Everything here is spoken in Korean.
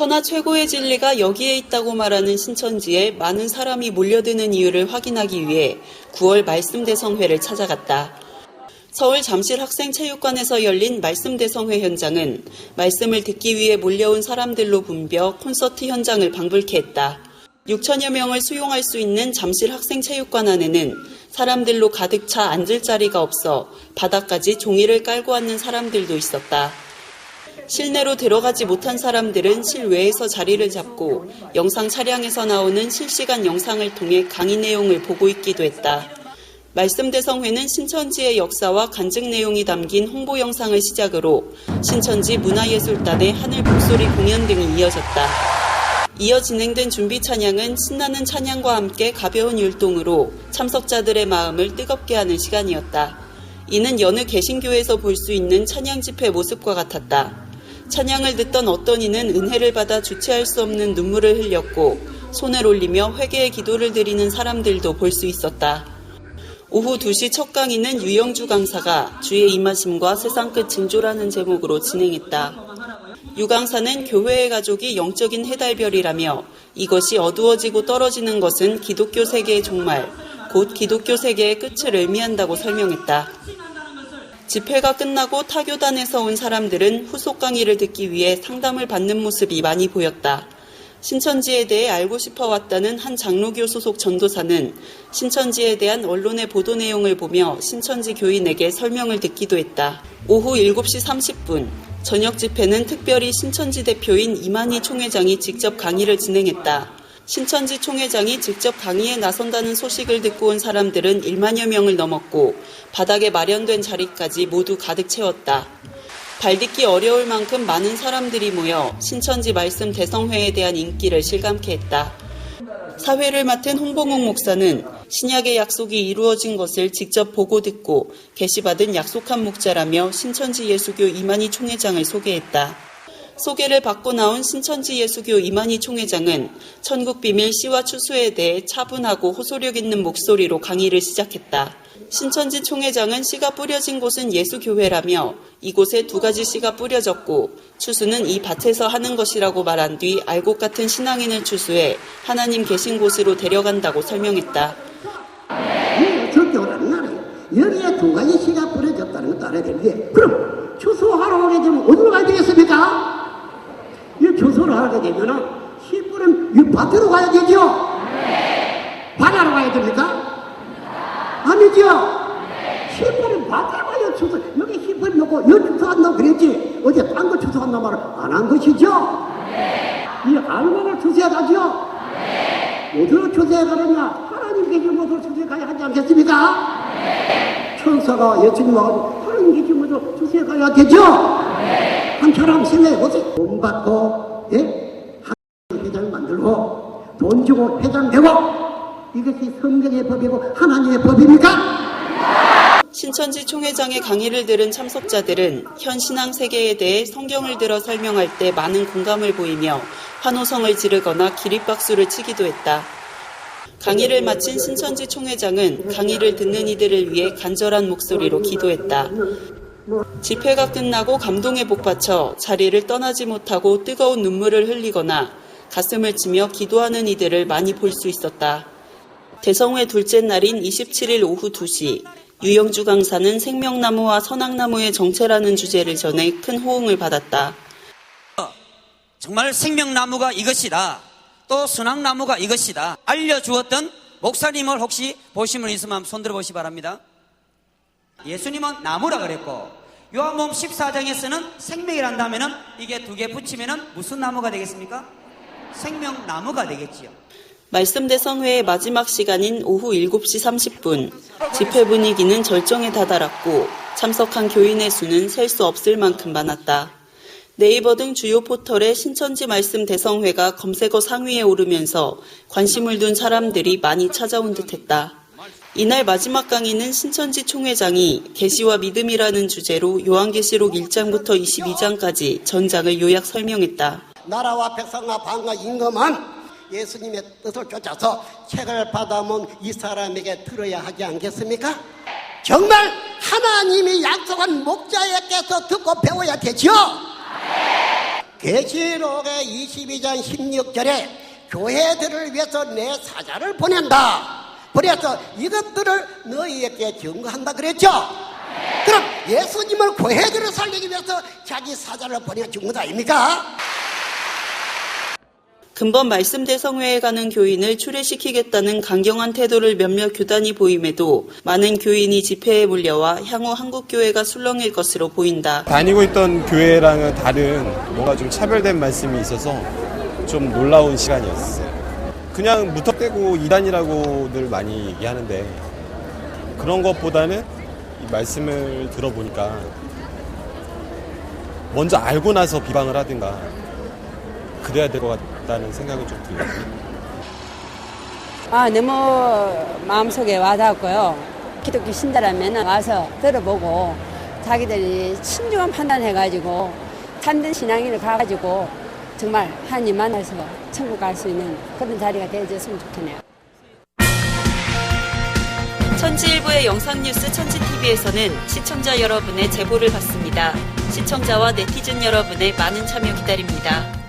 천하 최고의 진리가 여기에 있다고 말하는 신천지에 많은 사람이 몰려드는 이유를 확인하기 위해 9월 말씀대성회를 찾아갔다. 서울 잠실학생체육관에서 열린 말씀대성회 현장은 말씀을 듣기 위해 몰려온 사람들로 붐벼 콘서트 현장을 방불케 했다. 6천여 명을 수용할 수 있는 잠실학생체육관 안에는 사람들로 가득 차 앉을 자리가 없어 바닥까지 종이를 깔고 앉는 사람들도 있었다. 실내로 들어가지 못한 사람들은 실외에서 자리를 잡고 영상 차량에서 나오는 실시간 영상을 통해 강의 내용을 보고 있기도 했다. 말씀대성회는 신천지의 역사와 간증 내용이 담긴 홍보 영상을 시작으로 신천지 문화예술단의 하늘 북소리 공연 등이 이어졌다. 이어 진행된 준비 찬양은 신나는 찬양과 함께 가벼운 율동으로 참석자들의 마음을 뜨겁게 하는 시간이었다. 이는 여느 개신교에서 볼 수 있는 찬양 집회 모습과 같았다. 찬양을 듣던 어떤 이는 은혜를 받아 주체할 수 없는 눈물을 흘렸고 손을 올리며 회개의 기도를 드리는 사람들도 볼 수 있었다. 오후 2시 첫 강의는 유영주 강사가 주의 임하심과 세상 끝 징조라는 제목으로 진행했다. 유 강사는 교회의 가족이 영적인 해달별이라며 이것이 어두워지고 떨어지는 것은 기독교 세계의 종말, 곧 기독교 세계의 끝을 의미한다고 설명했다. 집회가 끝나고 타교단에서 온 사람들은 후속 강의를 듣기 위해 상담을 받는 모습이 많이 보였다. 신천지에 대해 알고 싶어 왔다는 한 장로교 소속 전도사는 신천지에 대한 언론의 보도 내용을 보며 신천지 교인에게 설명을 듣기도 했다. 오후 7시 30분 저녁 집회는 특별히 신천지 대표인 이만희 총회장이 직접 강의를 진행했다. 신천지 총회장이 직접 강의에 나선다는 소식을 듣고 온 사람들은 1만여 명을 넘었고 바닥에 마련된 자리까지 모두 가득 채웠다. 발딛기 어려울 만큼 많은 사람들이 모여 신천지 말씀 대성회에 대한 인기를 실감케 했다. 사회를 맡은 홍봉욱 목사는 신약의 약속이 이루어진 것을 직접 보고 듣고 계시받은 약속한 목자라며 신천지 예수교 이만희 총회장을 소개했다. 소개를 받고 나온 신천지 예수교 이만희 총회장은 천국비밀 씨와 추수에 대해 차분하고 호소력 있는 목소리로 강의를 시작했다. 신천지 총회장은 씨가 뿌려진 곳은 예수교회라며 이곳에 2가지 씨가 뿌려졌고 추수는 이 밭에서 하는 것이라고 말한 뒤 알곡 같은 신앙인을 추수해 하나님 계신 곳으로 데려간다고 설명했다. 설교를 하는 여기에 2가지 씨가 뿌려졌다는 것도 알아야 되는데 그럼 추수하러 오게 되면 어디로 가야 되겠습니까? 이 추수를 하게 되면 씨 뿌린 이 밭으로 가야 되죠? 바다로 가야 됩니까? 아니죠? 시퍼를 받아봐야 추수. 여기 시퍼를 놓고 여기 추수한다고 그랬지. 어제 딴 거 추수한다고 말을 안 한 것이죠? 이 알고를 추수해 가죠? 어디로 추수해 가느냐? 하나님 계신 곳으로 추수해 가야 하지 않겠습니까? 천사가 예수님 와가지고 하나님 계신 곳으로 추수해 가야 되죠? 한 사람 생각해 보세요. 돈 받고, 예? 하나님 회장을 만들고, 돈 주고 회장 되고, 이것이 성경의 법이고 하나님의 법입니까? 신천지 총회장의 강의를 들은 참석자들은 현 신앙 세계에 대해 성경을 들어 설명할 때 많은 공감을 보이며 환호성을 지르거나 기립박수를 치기도 했다. 강의를 마친 신천지 총회장은 강의를 듣는 이들을 위해 간절한 목소리로 기도했다. 집회가 끝나고 감동에 복받쳐 자리를 떠나지 못하고 뜨거운 눈물을 흘리거나 가슴을 치며 기도하는 이들을 많이 볼 수 있었다. 대성회 둘째 날인 27일 오후 2시 유영주 강사는 생명나무와 선악나무의 정체라는 주제를 전해 큰 호응을 받았다. 정말 생명나무가 이것이다. 또 선악나무가 이것이다. 알려주었던 목사님을 혹시 보신 분 있으면 한번 손들어 보시기 바랍니다. 예수님은 나무라 그랬고 요한복음 14장에서는 생명이란다면 이게 2개 붙이면 무슨 나무가 되겠습니까? 생명나무가 되겠지요. 말씀대성회의 마지막 시간인 오후 7시 30분 집회 분위기는 절정에 다다랐고 참석한 교인의 수는 셀 수 없을 만큼 많았다. 네이버 등 주요 포털에 신천지 말씀대성회가 검색어 상위에 오르면서 관심을 둔 사람들이 많이 찾아온 듯했다. 이날 마지막 강의는 신천지 총회장이 계시와 믿음이라는 주제로 요한계시록 1장부터 22장까지 전장을 요약 설명했다. 나라와 백성과 방과 임금은 예수님의 뜻을 쫓아서 책을 받아온 이 사람에게 들어야 하지 않겠습니까? 정말 하나님이 약속한 목자에게서 듣고 배워야 되죠? 계시록의 22장 16절에 교회들을 위해서 내 사자를 보낸다. 그래서 이것들을 너희에게 증거한다 그랬죠? 그럼 예수님을 교회들을 살리기 위해서 자기 사자를 보내준 것 아닙니까? 근본 말씀 대성회에 가는 교인을 출애시키겠다는 강경한 태도를 몇몇 교단이 보임에도 많은 교인이 집회에 몰려와 향후 한국교회가 술렁일 것으로 보인다. 다니고 있던 교회랑은 다른 뭔가 좀 차별된 말씀이 있어서 좀 놀라운 시간이었어요. 그냥 무턱대고 이단이라고 늘 많이 얘기하는데 그런 것보다는 이 말씀을 들어보니까 먼저 알고 나서 비방을 하든가 그래야 될 것 같다는 생각은 좀 들어요. 너무 마음속에 와닿았고요. 기독교 신자라면 와서 들어보고 자기들이 신중한 판단해가지고 참된 신앙인을 가가지고 정말 하나님 만나서 천국 갈 수 있는 그런 자리가 되어줬으면 좋겠네요. 천지일보의 영상뉴스 천지TV에서는 시청자 여러분의 제보를 받습니다. 시청자와 네티즌 여러분의 많은 참여 기다립니다.